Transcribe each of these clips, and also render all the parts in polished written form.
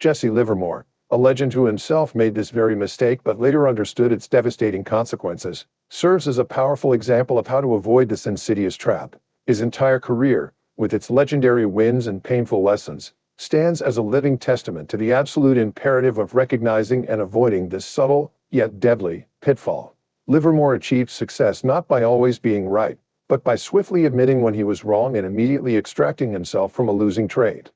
Jesse Livermore, a legend who himself made this very mistake but later understood its devastating consequences, serves as a powerful example of how to avoid this insidious trap. His entire career, with its legendary wins and painful lessons, stands as a living testament to the absolute imperative of recognizing and avoiding this subtle, yet deadly, pitfall. Livermore achieved success not by always being right, but by swiftly admitting when he was wrong and immediately extracting himself from a losing trade.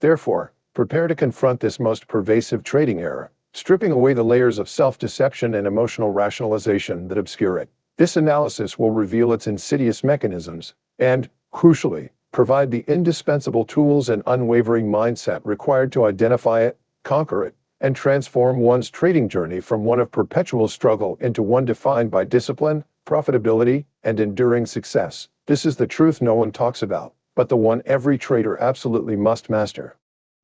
Therefore, prepare to confront this most pervasive trading error, stripping away the layers of self-deception and emotional rationalization that obscure it. This analysis will reveal its insidious mechanisms and, crucially, provide the indispensable tools and unwavering mindset required to identify it, conquer it, and transform one's trading journey from one of perpetual struggle into one defined by discipline, profitability, and enduring success. This is the truth no one talks about, but the one every trader absolutely must master.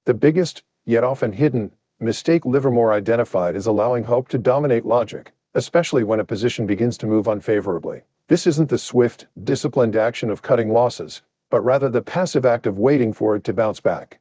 The biggest, yet often hidden, mistake Livermore identified is allowing hope to dominate logic, especially when a position begins to move unfavorably. This isn't the swift, disciplined action of cutting losses, but rather the passive act of waiting for it to bounce back.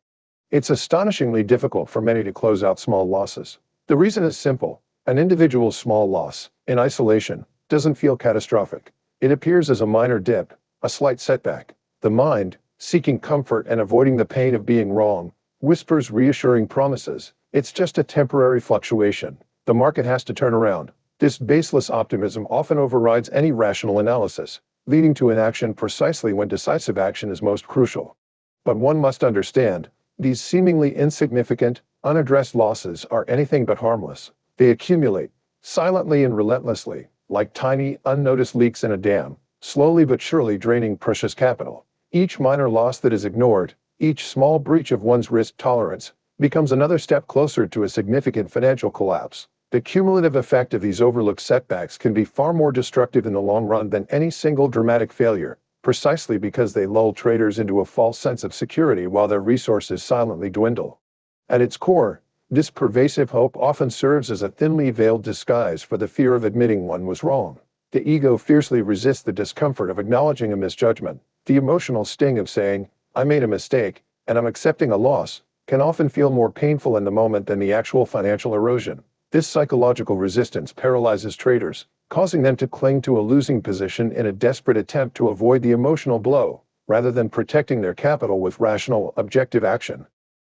It's astonishingly difficult for many to close out small losses. The reason is simple. An individual's small loss, in isolation, doesn't feel catastrophic. It appears as a minor dip, a slight setback. The mind, seeking comfort and avoiding the pain of being wrong, whispers reassuring promises. It's just a temporary fluctuation. The market has to turn around. This baseless optimism often overrides any rational analysis, leading to inaction precisely when decisive action is most crucial. But one must understand, these seemingly insignificant, unaddressed losses are anything but harmless. They accumulate, silently and relentlessly, like tiny, unnoticed leaks in a dam, slowly but surely draining precious capital. Each minor loss that is ignored, each small breach of one's risk tolerance, becomes another step closer to a significant financial collapse. The cumulative effect of these overlooked setbacks can be far more destructive in the long run than any single dramatic failure, precisely because they lull traders into a false sense of security while their resources silently dwindle. At its core, this pervasive hope often serves as a thinly veiled disguise for the fear of admitting one was wrong. The ego fiercely resists the discomfort of acknowledging a misjudgment. The emotional sting of saying, "I made a mistake, and I'm accepting a loss," can often feel more painful in the moment than the actual financial erosion. This psychological resistance paralyzes traders, causing them to cling to a losing position in a desperate attempt to avoid the emotional blow, rather than protecting their capital with rational, objective action.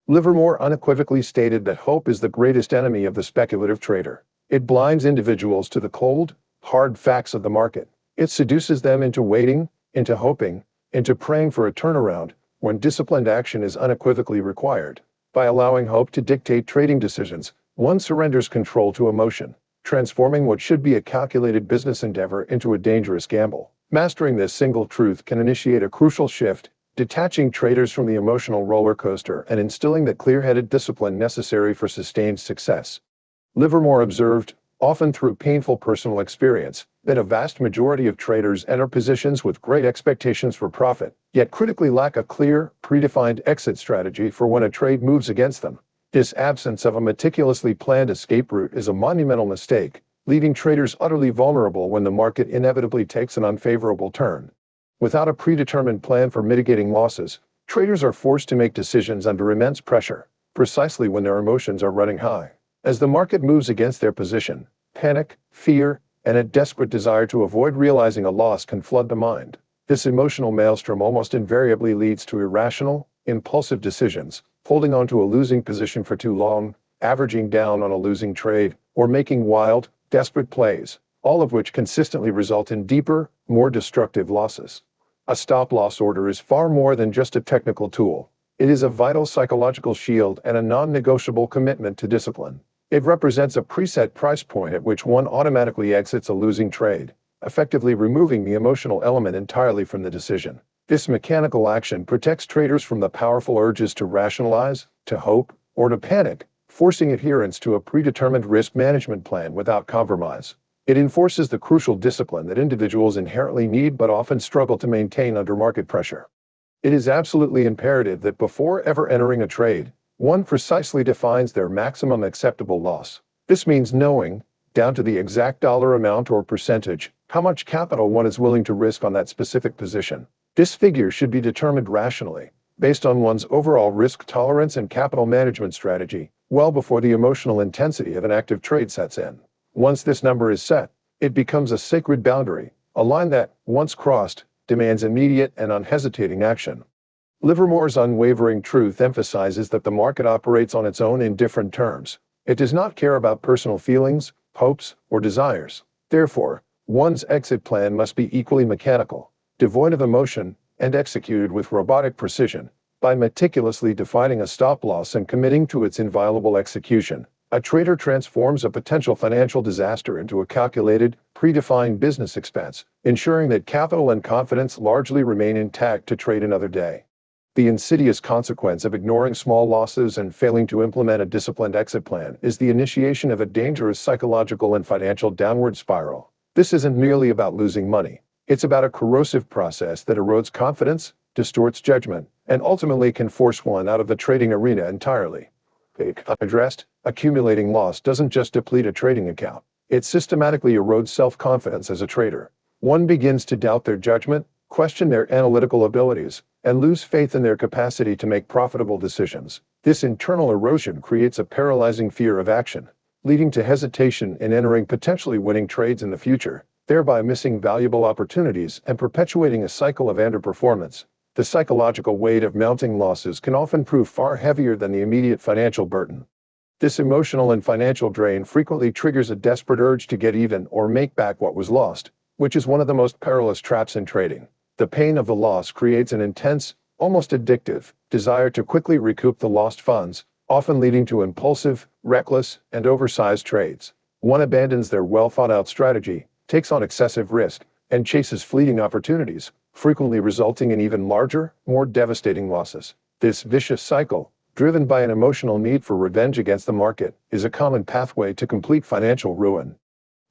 Livermore unequivocally stated that hope is the greatest enemy of the speculative trader. It blinds individuals to the cold, hard facts of the market. It seduces them into waiting, into hoping, into praying for a turnaround, when disciplined action is unequivocally required. By allowing hope to dictate trading decisions, one surrenders control to emotion, transforming what should be a calculated business endeavor into a dangerous gamble. Mastering this single truth can initiate a crucial shift, detaching traders from the emotional roller coaster and instilling the clear-headed discipline necessary for sustained success. Livermore observed, often through painful personal experience, that a vast majority of traders enter positions with great expectations for profit, yet critically lack a clear, predefined exit strategy for when a trade moves against them. This absence of a meticulously planned escape route is a monumental mistake, leaving traders utterly vulnerable when the market inevitably takes an unfavorable turn. Without a predetermined plan for mitigating losses, traders are forced to make decisions under immense pressure, precisely when their emotions are running high. As the market moves against their position, panic, fear, and a desperate desire to avoid realizing a loss can flood the mind. This emotional maelstrom almost invariably leads to irrational, impulsive decisions, holding on to a losing position for too long, averaging down on a losing trade, or making wild, desperate plays, all of which consistently result in deeper, more destructive losses. A stop-loss order is far more than just a technical tool. It is a vital psychological shield and a non-negotiable commitment to discipline. It represents a preset price point at which one automatically exits a losing trade, effectively removing the emotional element entirely from the decision. This mechanical action protects traders from the powerful urges to rationalize, to hope, or to panic, forcing adherence to a predetermined risk management plan without compromise. It enforces the crucial discipline that individuals inherently need but often struggle to maintain under market pressure. It is absolutely imperative that before ever entering a trade, one precisely defines their maximum acceptable loss. This means knowing, down to the exact dollar amount or percentage, how much capital one is willing to risk on that specific position. This figure should be determined rationally, based on one's overall risk tolerance and capital management strategy, well before the emotional intensity of an active trade sets in. Once this number is set, it becomes a sacred boundary, a line that, once crossed, demands immediate and unhesitating action. Livermore's unwavering truth emphasizes that the market operates on its own indifferent terms. It does not care about personal feelings, hopes, or desires. Therefore, one's exit plan must be equally mechanical, devoid of emotion, and executed with robotic precision. By meticulously defining a stop-loss and committing to its inviolable execution, a trader transforms a potential financial disaster into a calculated, predefined business expense, ensuring that capital and confidence largely remain intact to trade another day. The insidious consequence of ignoring small losses and failing to implement a disciplined exit plan is the initiation of a dangerous psychological and financial downward spiral. This isn't merely about losing money. It's about a corrosive process that erodes confidence, distorts judgment, and ultimately can force one out of the trading arena entirely. Addressed, accumulating loss doesn't just deplete a trading account. It systematically erodes self-confidence as a trader. One begins to doubt their judgment, question their analytical abilities, and lose faith in their capacity to make profitable decisions. This internal erosion creates a paralyzing fear of action, leading to hesitation in entering potentially winning trades in the future, thereby missing valuable opportunities and perpetuating a cycle of underperformance. The psychological weight of mounting losses can often prove far heavier than the immediate financial burden. This emotional and financial drain frequently triggers a desperate urge to get even or make back what was lost, which is one of the most perilous traps in trading. The pain of the loss creates an intense, almost addictive, desire to quickly recoup the lost funds, often leading to impulsive, reckless, and oversized trades. One abandons their well-thought-out strategy, takes on excessive risk, and chases fleeting opportunities, frequently resulting in even larger, more devastating losses. This vicious cycle, driven by an emotional need for revenge against the market, is a common pathway to complete financial ruin.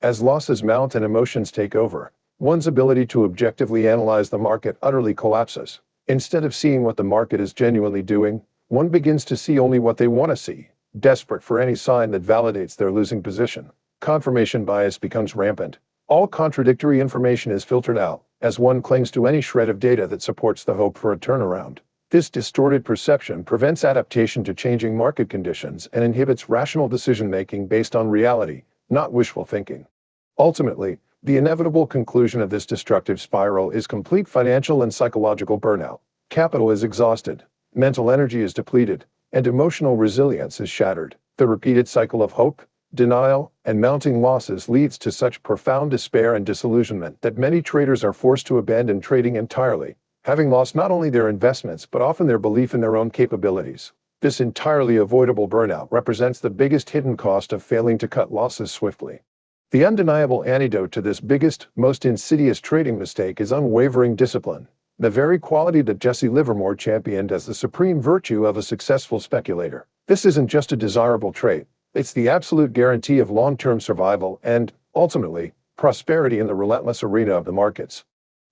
As losses mount and emotions take over, one's ability to objectively analyze the market utterly collapses. Instead of seeing what the market is genuinely doing, one begins to see only what they want to see, desperate for any sign that validates their losing position. Confirmation bias becomes rampant. All contradictory information is filtered out, as one clings to any shred of data that supports the hope for a turnaround. This distorted perception prevents adaptation to changing market conditions and inhibits rational decision-making based on reality, not wishful thinking. Ultimately, the inevitable conclusion of this destructive spiral is complete financial and psychological burnout. Capital is exhausted, mental energy is depleted, and emotional resilience is shattered. The repeated cycle of hope, denial, and mounting losses leads to such profound despair and disillusionment that many traders are forced to abandon trading entirely, having lost not only their investments but often their belief in their own capabilities. This entirely avoidable burnout represents the biggest hidden cost of failing to cut losses swiftly. The undeniable antidote to this biggest, most insidious trading mistake is unwavering discipline, the very quality that Jesse Livermore championed as the supreme virtue of a successful speculator. This isn't just a desirable trait, it's the absolute guarantee of long-term survival and, ultimately, prosperity in the relentless arena of the markets.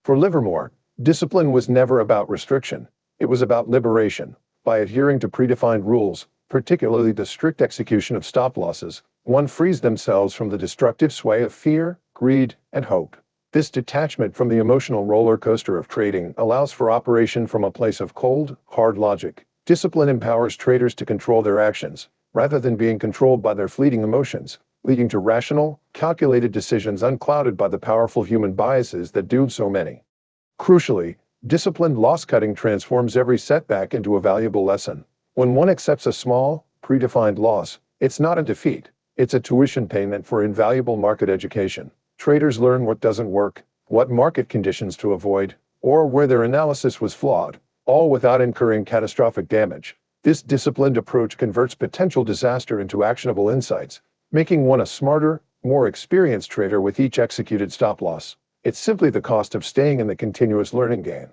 For Livermore, discipline was never about restriction, it was about liberation. By adhering to predefined rules, particularly the strict execution of stop losses, one frees themselves from the destructive sway of fear, greed, and hope. This detachment from the emotional roller coaster of trading allows for operation from a place of cold, hard logic. Discipline empowers traders to control their actions, rather than being controlled by their fleeting emotions, leading to rational, calculated decisions unclouded by the powerful human biases that doom so many. Crucially, disciplined loss-cutting transforms every setback into a valuable lesson. When one accepts a small, predefined loss, it's not a defeat. It's a tuition payment for invaluable market education. Traders learn what doesn't work, what market conditions to avoid, or where their analysis was flawed, all without incurring catastrophic damage. This disciplined approach converts potential disaster into actionable insights, making one a smarter, more experienced trader with each executed stop loss. It's simply the cost of staying in the continuous learning game.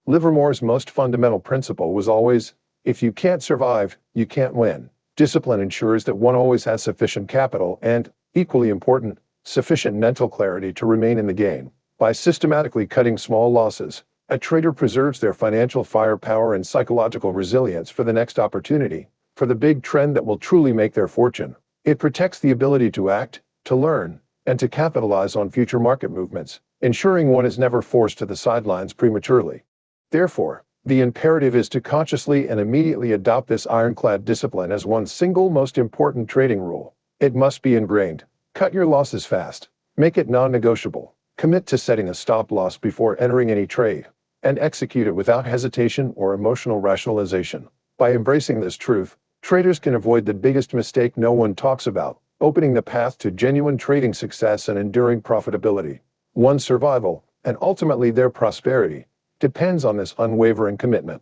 Livermore's most fundamental principle was always, if you can't survive, you can't win. Discipline ensures that one always has sufficient capital and, equally important, sufficient mental clarity to remain in the game. By systematically cutting small losses, a trader preserves their financial firepower and psychological resilience for the next opportunity, for the big trend that will truly make their fortune. It protects the ability to act, to learn, and to capitalize on future market movements, ensuring one is never forced to the sidelines prematurely. Therefore, The imperative is to consciously and immediately adopt this ironclad discipline as one single most important trading rule. It must be ingrained. Cut your losses fast. Make it non-negotiable. Commit to setting a stop loss before entering any trade, and execute it without hesitation or emotional rationalization. By embracing this truth, traders can avoid the biggest mistake no one talks about, opening the path to genuine trading success and enduring profitability. One's survival, and ultimately their prosperity, depends on this unwavering commitment.